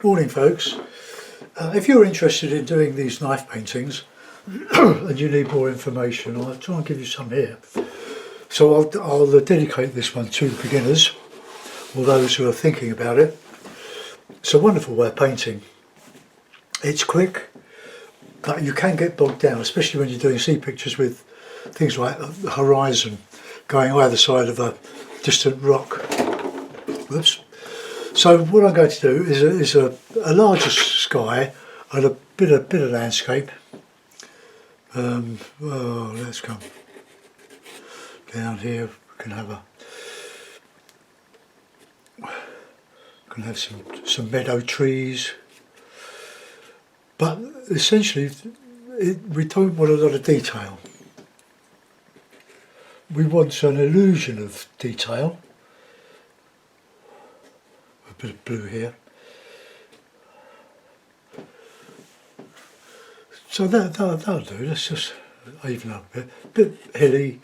Morning folks. If you're interested in doing these knife paintings and you need more information, I'll try and give you some here. So I'll dedicate this one to beginners or those who are thinking about it. It's a wonderful way of painting. It's quick, but you can get bogged down, especially when you're doing sea pictures with things like the horizon going either side of a distant rock. Whoops. So what I'm going to do is a larger sky and a bit of landscape. Let's come down here. We can have some meadow trees, but essentially we don't want a lot of detail. We want an illusion of detail. A bit of blue here. So that'll do. Let's just even up a bit hilly.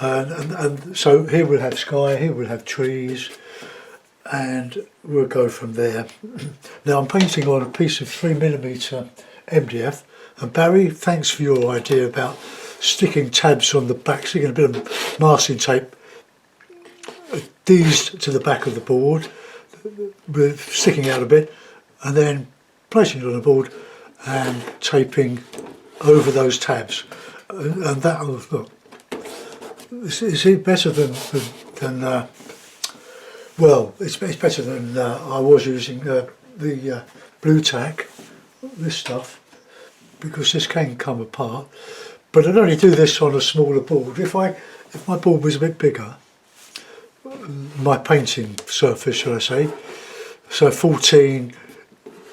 And so here we'll have sky, here we'll have trees, and we'll go from there. Now I'm painting on a piece of 3mm MDF, and Barry, thanks for your idea about sticking tabs on the back, sticking a bit of masking tape, these to the back of the board, with sticking out a bit, and then placing it on the board and taping over those tabs, and that will look. Is it better than well, it's better than I was using the blue tack, this stuff, because this can come apart. But I'd only do this on a smaller board. If my board was a bit bigger, my painting surface, shall I say, so 14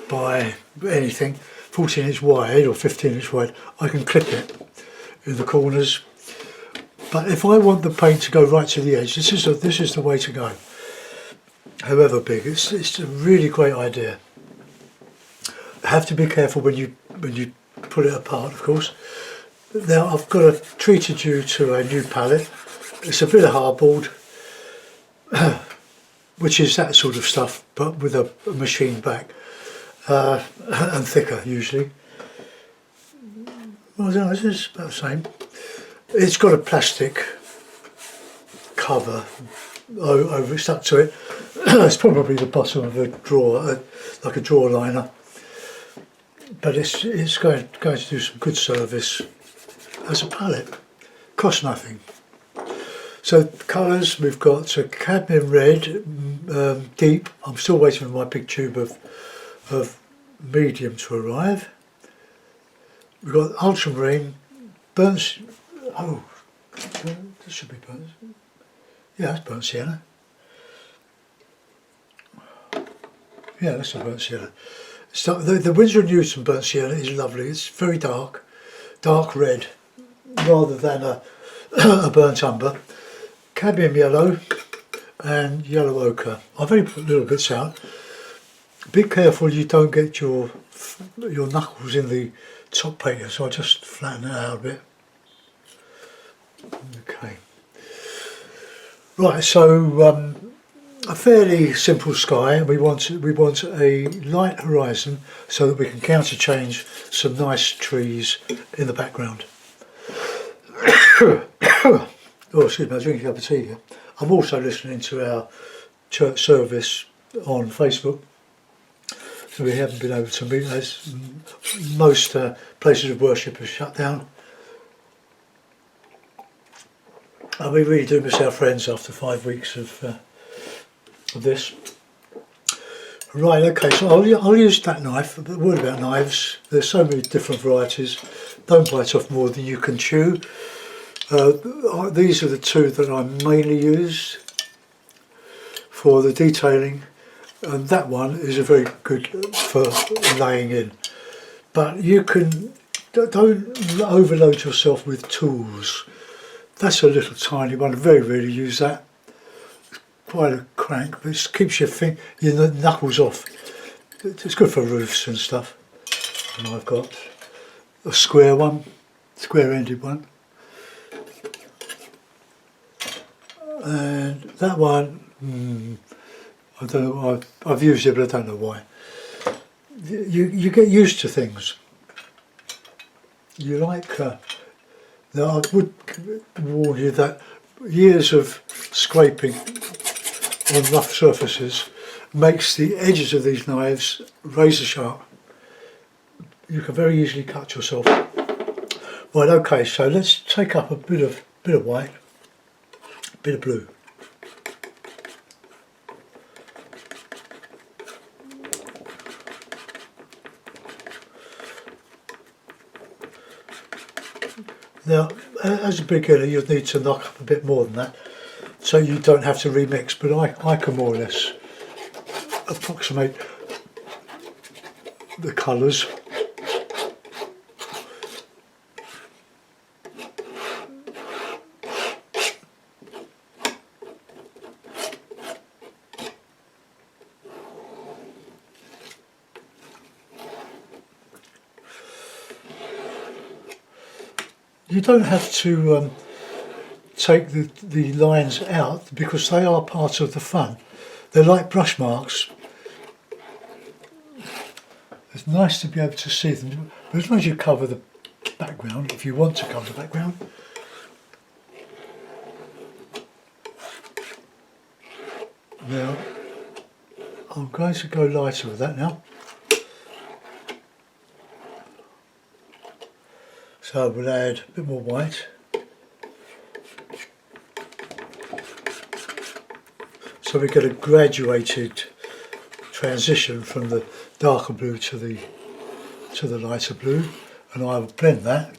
by anything, 14 inch wide or 15 inch wide, I can clip it in the corners. But if I want the paint to go right to the edge, this is the way to go. However big, it's a really great idea. Have to be careful when you pull it apart, of course. Now I've treated you to a new palette. It's a bit of hardboard, which is that sort of stuff, but with a machine back, and thicker usually. Well, it's about the same. It's got a plastic cover over stuck to it. It's probably the bottom of a drawer, like a drawer liner. But it's going to do some good service as a palette. Costs nothing. So colours, we've got a cadmium red, deep. I'm still waiting for my big tube of medium to arrive. We've got ultramarine, burnt. Oh, this should be burnt. Yeah, that's burnt sienna. Yeah, that's a burnt sienna. So the Winsor & Newton burnt sienna is lovely. It's very dark red, rather than a burnt umber. Cadmium yellow and yellow ochre. I've only put little bits out. Be careful you don't get your knuckles in the top paper, so I just flatten it out a bit. Okay. Right, so a fairly simple sky. We want a light horizon so that we can counterchange some nice trees in the background. Oh, excuse me, I'm drinking a cup of tea here. I'm also listening to our church service on Facebook. So we haven't been able to meet, as most places of worship are shut down. And we really do miss our friends after 5 weeks of this. Right, okay, so I'll use that knife. A word about knives. There's so many different varieties. Don't bite off more than you can chew. These are the two that I mainly use for the detailing, and that one is a very good for laying in. But you don't overload yourself with tools. That's a little tiny one. I very rarely use that. It's quite a crank, but it keeps your knuckles off. It's good for roofs and stuff. And I've got a square-ended one. And that one, I don't know. I've used it, but I don't know why. You get used to things. You like. Now I would warn you that years of scraping on rough surfaces makes the edges of these knives razor sharp. You can very easily cut yourself. Right, okay, so let's take up a bit of white, a bit of blue. Now, as a beginner, you'll need to knock up a bit more than that, so you don't have to remix, but I can more or less approximate the colours. You don't have to take the lines out because they are part of the fun. They're like brush marks. It's nice to be able to see them, but as long as you cover the background, if you want to cover the background. Now, I'm going to go lighter with that now. So we'll add a bit more white. So we get a graduated transition from the darker blue to the lighter blue, and I will blend that.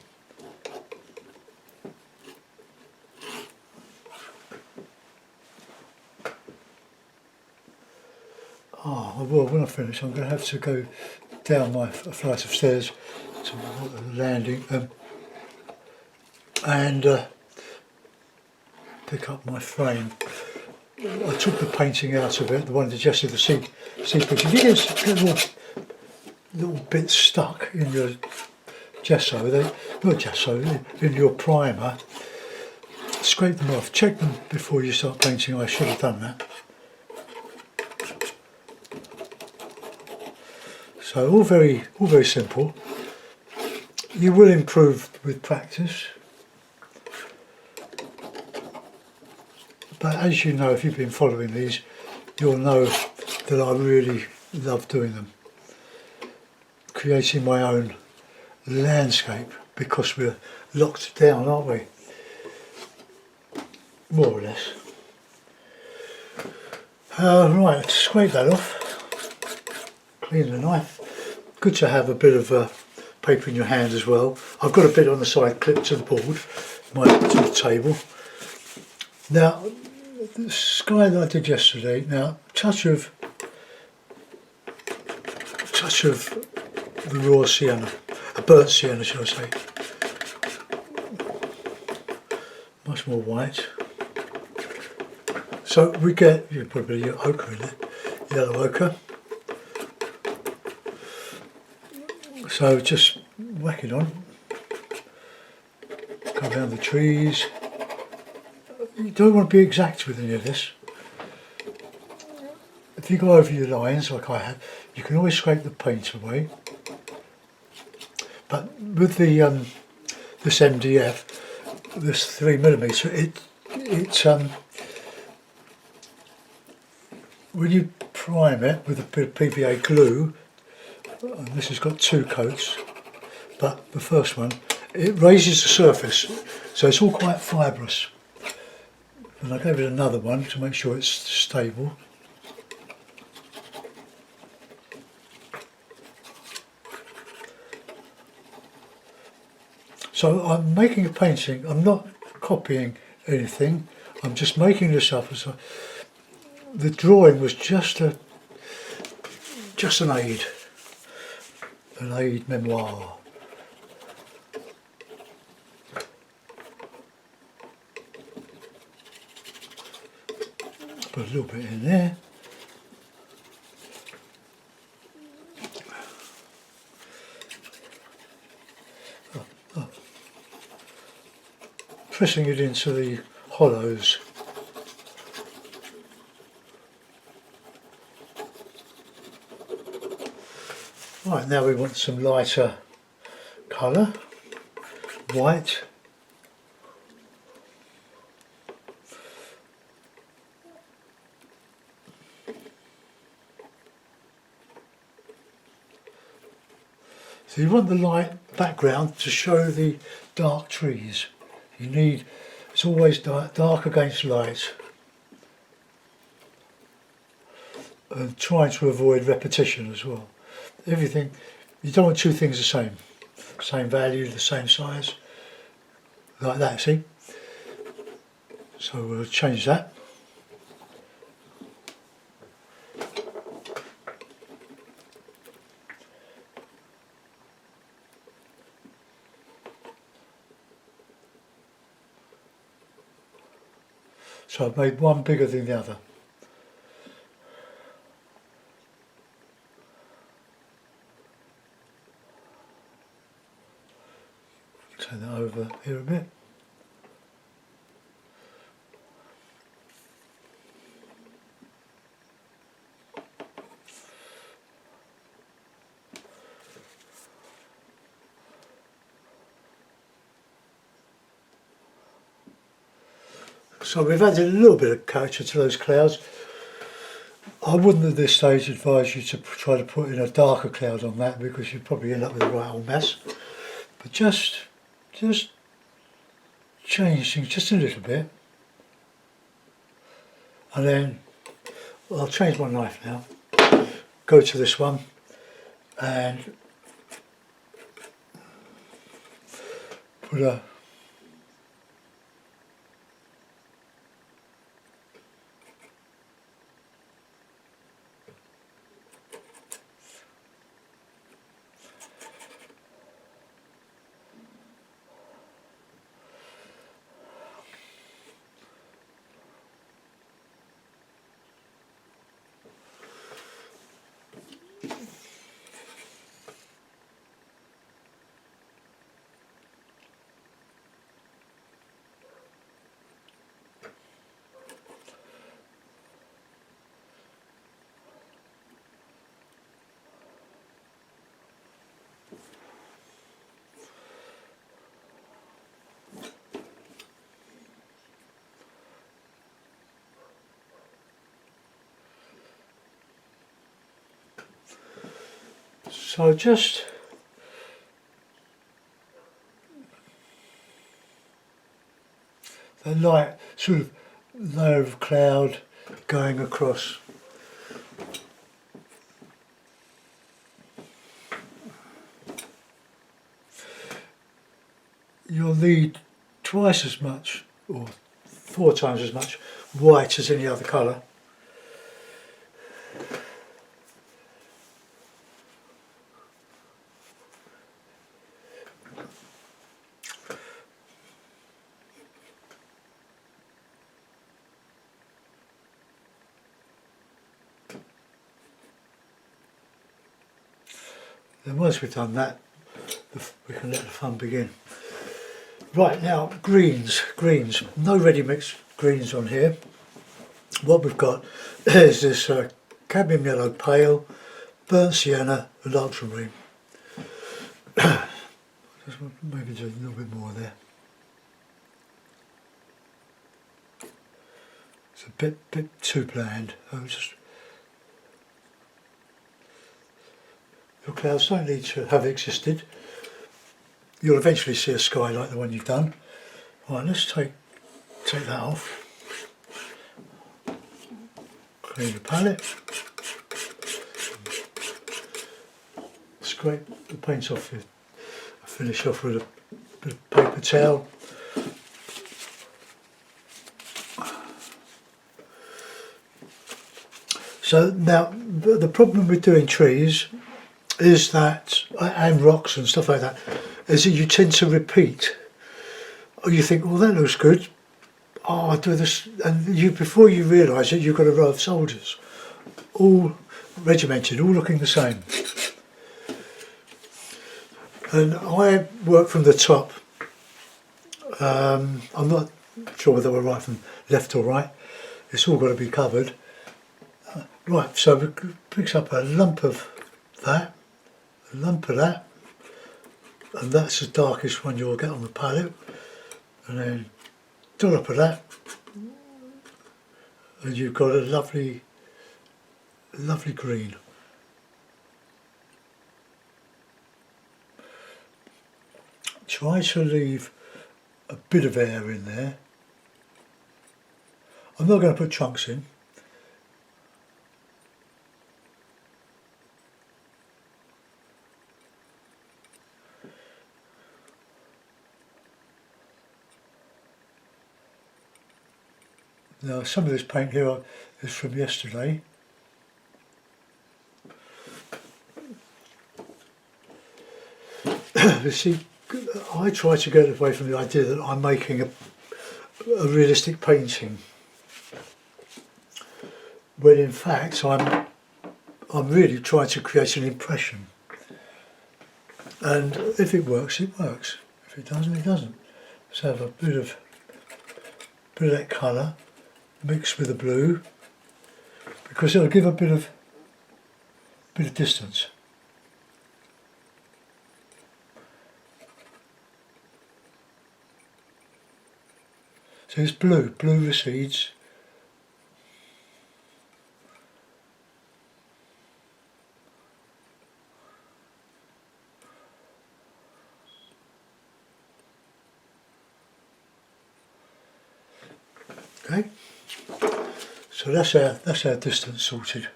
Well, when I finish, I'm going to have to go down my flight of stairs to the landing and pick up my frame. I took the painting out of it, the one that just did the seat picture. If you get little bits stuck in your gesso, not gesso, in your primer, scrape them off. Check them before you start painting. I should have done that. So all very simple. You will improve with practice, but as you know, if you've been following these, you'll know that I really love doing them. Creating my own landscape because we're locked down, aren't we? More or less. Right, let's scrape that off. Clean the knife. Good to have a bit of paper in your hand as well. I've got a bit on the side clipped to the board, to the table. Now, the sky that I did yesterday, now touch of the raw sienna, a burnt sienna shall I say. Much more white. So we get, you put a bit of ochre in it, yellow ochre. So just whack it on, go down the trees. You don't want to be exact with any of this. If you go over your lines like I have, you can always scrape the paint away. But with the this MDF, this 3mm, it when you prime it with a bit of PVA glue, and this has got 2 coats, but the first one, it raises the surface, so it's all quite fibrous. And I gave it another one to make sure it's stable. So I'm making a painting, I'm not copying anything, I'm just making this up. The drawing was just an aid memoir. Put a little bit in there. Pressing it into the hollows. Right, now we want some lighter colour, white. So you want the light background to show the dark trees. It's always dark against light. And trying to avoid repetition as well. Everything, you don't want two things the same value, the same size, like that, see? So we'll change that. So I've made one bigger than the other. Turn that over here a bit. So we've added a little bit of character to those clouds. I wouldn't at this stage advise you to try to put in a darker cloud on that, because you'd probably end up with a right old mess. But just change things just a little bit. And then I'll change my knife now. Go to this one and put a so just the light sort of layer of cloud going across. You'll need twice as much or 4 times as much white as any other colour. Then once we've done that, we can let the fun begin. Right, now greens, no ready mix greens on here. What we've got is this cadmium yellow pale, burnt sienna and ultramarine. Just maybe do a little bit more there. It's a bit too bland. Your clouds don't need to have existed. You'll eventually see a sky like the one you've done. Right, let's take that off. Clean the palette. Scrape the paint off it. Finish off with a bit of paper towel. So now the problem with doing trees is that, and rocks and stuff like that, is that you tend to repeat. Or you think, well, that looks good. Oh, I'll do this, and before you realise it, you've got a row of soldiers, all regimented, all looking the same. And I work from the top. I'm not sure whether we're right from left or right. It's all got to be covered. Right, so it picks up a lump of that, a lump of that, and that's the darkest one you'll get on the palette, and then dollop of that, and you've got a lovely green. Try to leave a bit of air in there. I'm not going to put chunks in. Now some of this paint here is from yesterday. You see, I try to get away from the idea that I'm making a realistic painting, when in fact I'm really trying to create an impression. And if it works, it works. If it doesn't, it doesn't. So have a bit of that colour mixed with the blue, because it'll give a bit of distance. So it's blue recedes. Okay, so that's our distance sorted.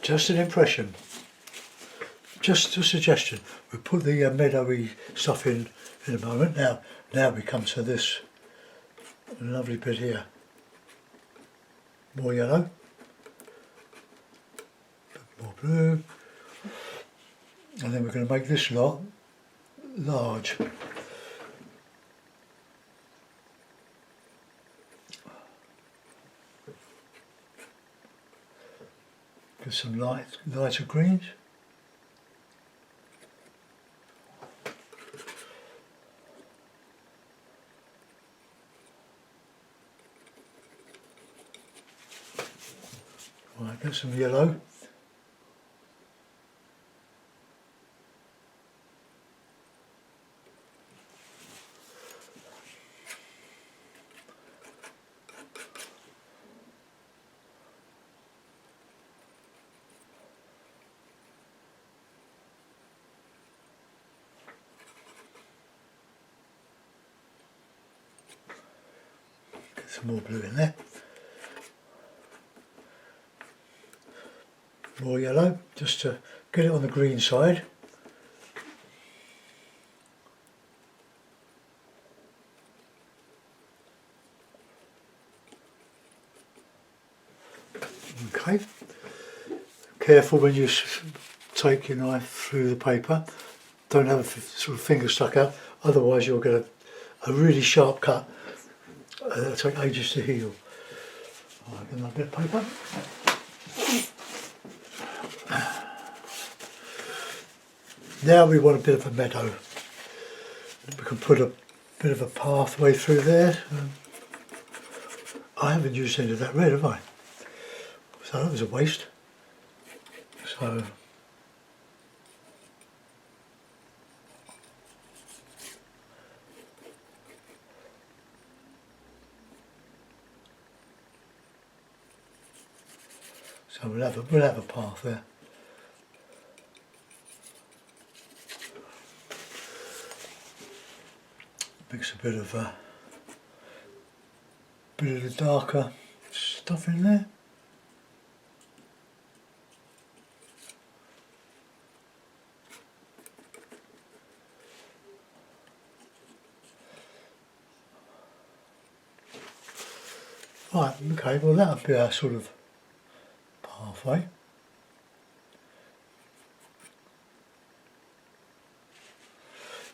Just an impression, just a suggestion. We'll put the meadowy stuff in a moment. Now we come to this lovely bit here. More yellow, more blue, and then we're going to make this lot large. Give some lighter greens. Right, get some yellow. Get some more blue in there. More yellow, just to get it on the green side. Okay, careful when you take your knife through the paper, don't have a sort of finger stuck out, otherwise you'll get a really sharp cut. That'll take ages to heal. I'll get another bit of paper. Now we want a bit of a meadow. We can put a bit of a pathway through there. I haven't used any of that red, have I? So that was a waste. So we'll have a path there. Mix a bit of the darker stuff in there. Right, okay, well that'll be our sort of pathway.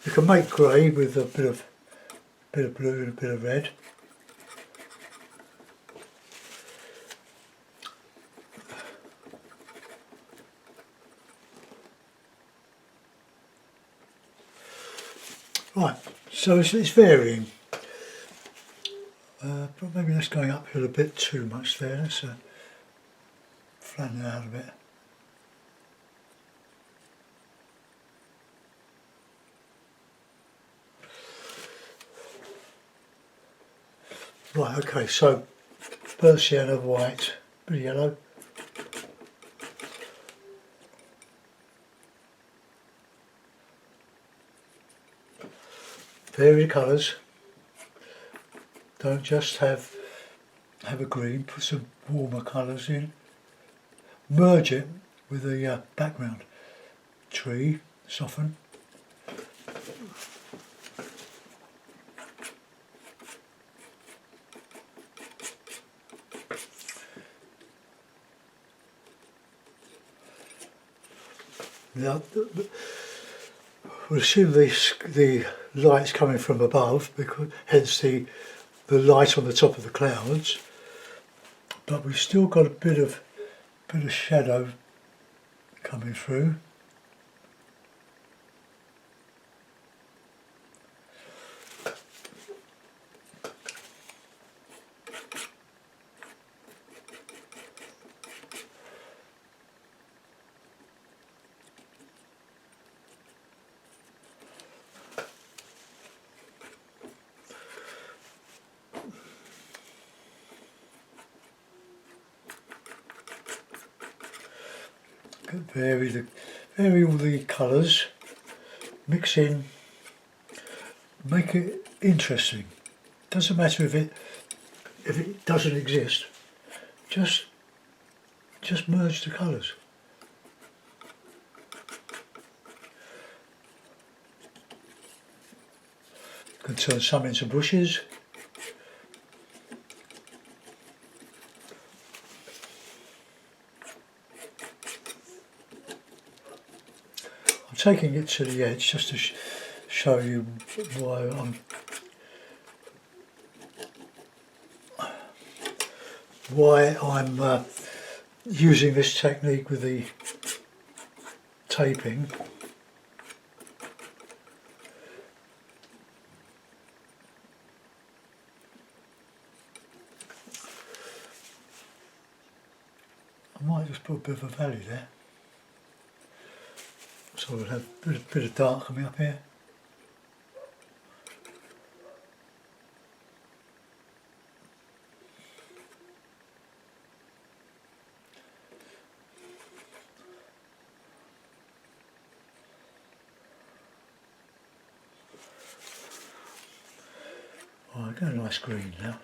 You can make grey with a bit of blue and a bit of red. Right, so it's varying. But maybe that's going uphill a bit too much there. flatten it out a bit. Right, okay, so burnt sienna, white, bit of yellow. Varied colours. Don't just have a green, put some warmer colours in. Merge it with the background. Tree, soften. Now, we'll assume the light's coming from above, because hence the light on the top of the clouds. But we've still got a bit of shadow coming through. Vary all the colours, mix in, make it interesting. Doesn't matter if it doesn't exist. Just merge the colours. You can turn some into bushes. I'm taking it to the edge just to show you why I'm using this technique with the taping. I might just put a bit of a valley there, so we'll have a bit of dark coming up here. Oh, I got a nice green now.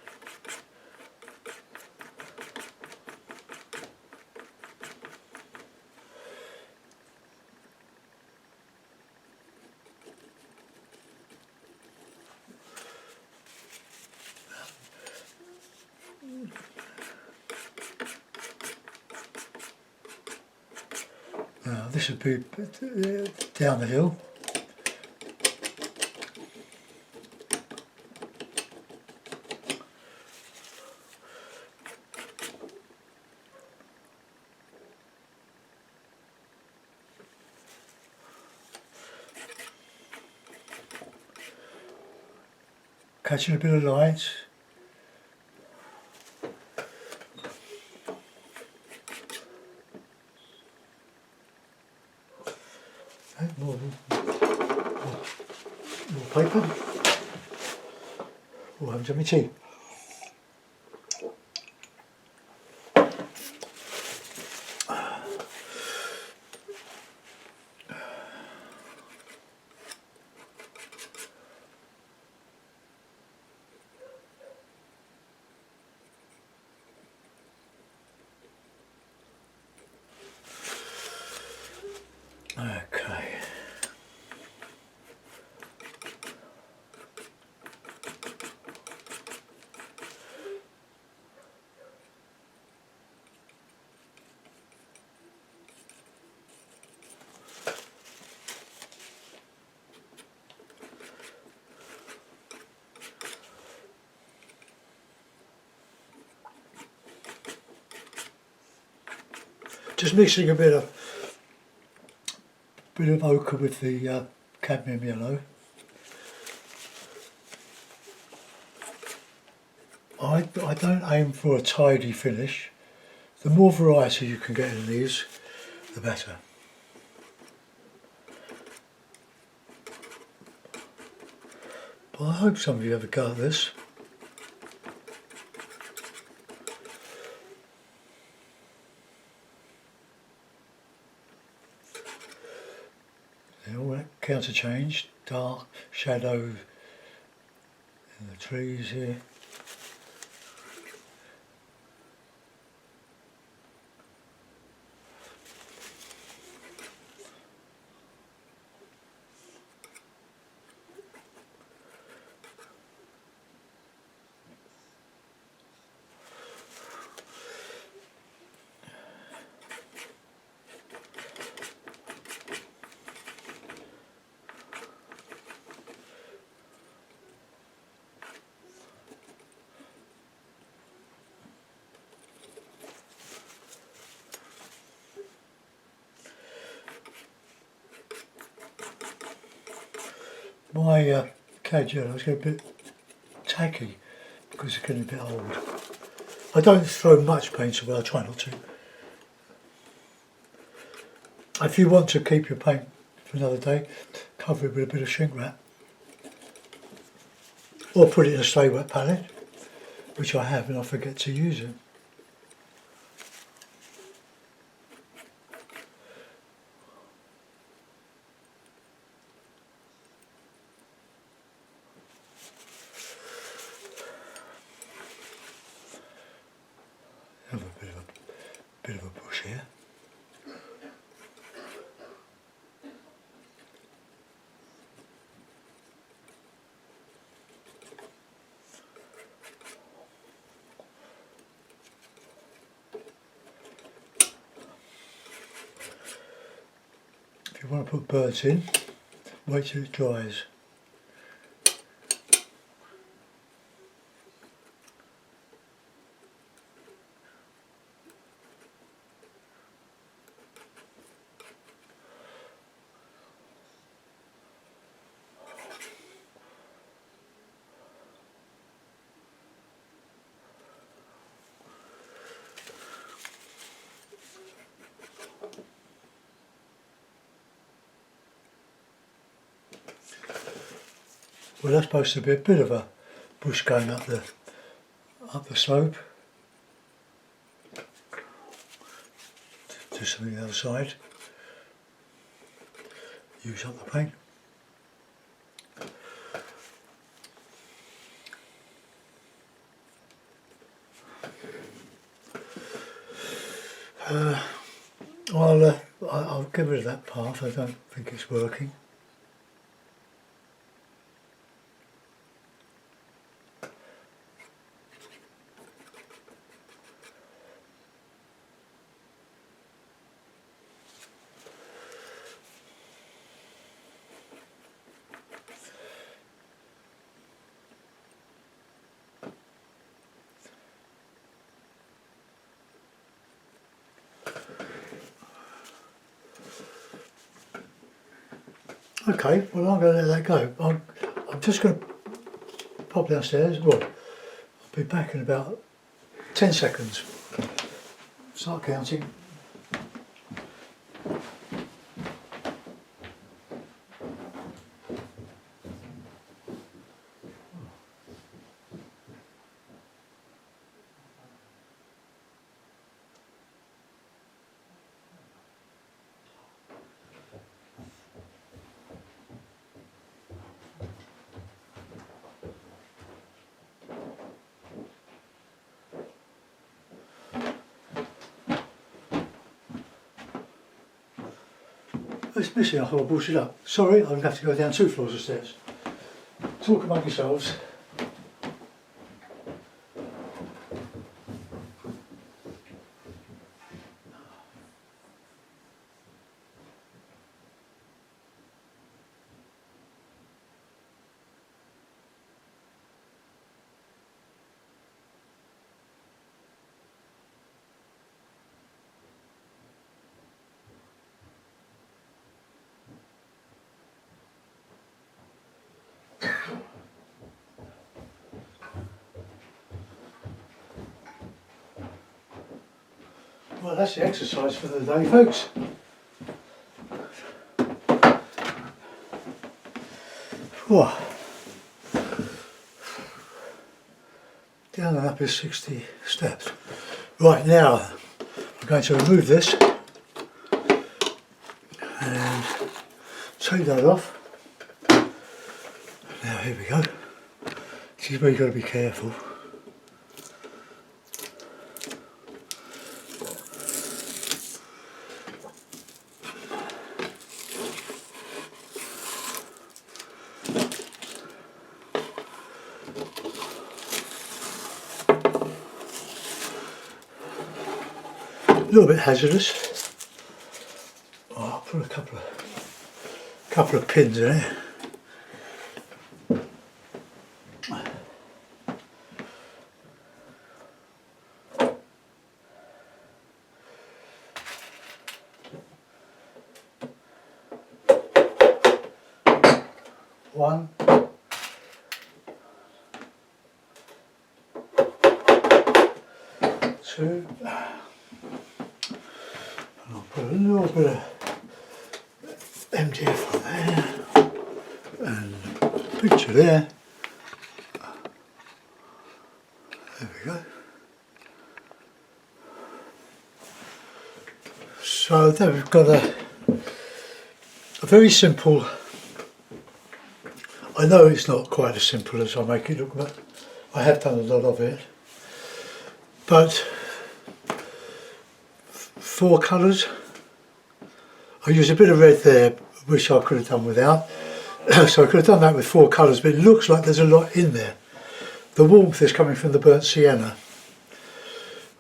Now this would be down the hill. Catching a bit of light. And more paper. Oh, I haven't had my tea. Okay. Just mixing a bit of ochre with the cadmium yellow. I don't aim for a tidy finish. The more variety you can get in these, the better. But I hope some of you have a go at this. All that counter change, dark shadow in the trees here. My CAD journal is getting a bit tacky because it's getting a bit old. I don't throw much paint away, I try not to. If you want to keep your paint for another day, cover it with a bit of shrink wrap. Or put it in a stay wet palette, which I have and I forget to use it. Have a bit of a bush here. If you want to put birds in, wait till it dries. Well, that's supposed to be a bit of a bush going up the slope. Do something on the other side. Use up the paint. I'll get rid of that path. I don't think it's working. Okay, well I'm going to let that go. I'm just going to pop downstairs. Well, I'll be back in about 10 seconds. Start counting. It's missing, I thought I brought it up. Sorry, I'm going to have to go down 2 floors of stairs. Talk among yourselves. Well, that's the exercise for the day, folks. Whew. Down and up is 60 steps. Right, now I'm going to remove this and take that off. Now here we go. This is where you've got to be careful. A little bit hazardous. Oh, I'll put a couple of pins in it. One. Two. And I'll put a little bit of MDF on there and a picture there. There we go. So there we've got a very simple, I know it's not quite as simple as I make it look, but I have done a lot of it. But 4 colours. I use a bit of red there, which I could have done without. So I could have done that with 4 colours, but it looks like there's a lot in there. The warmth is coming from the burnt sienna.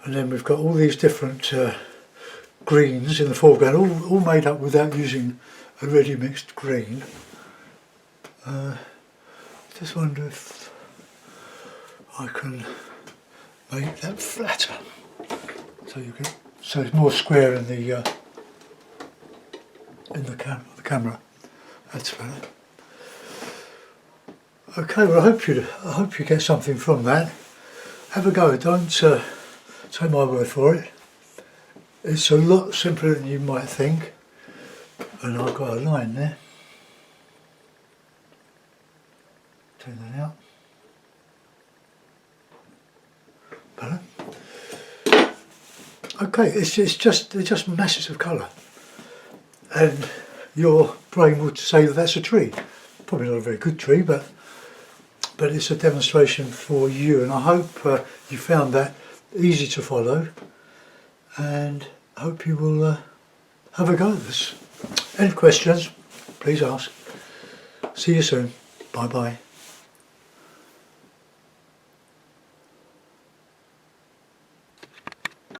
And then we've got all these different greens in the foreground, all made up without using a ready mixed green. Just wonder if I can make that flatter, so it's more square in the camera. That's better. Okay, well I hope you get something from that. Have a go. Don't take my word for it. It's a lot simpler than you might think. And I've got a line there. Turn that out. Better. Okay, it's just masses of colour, and your brain would say that that's a tree. Probably not a very good tree, but it's a demonstration for you, and I hope you found that easy to follow, and I hope you will have a go at this. Any questions, please ask. See you soon. Bye bye.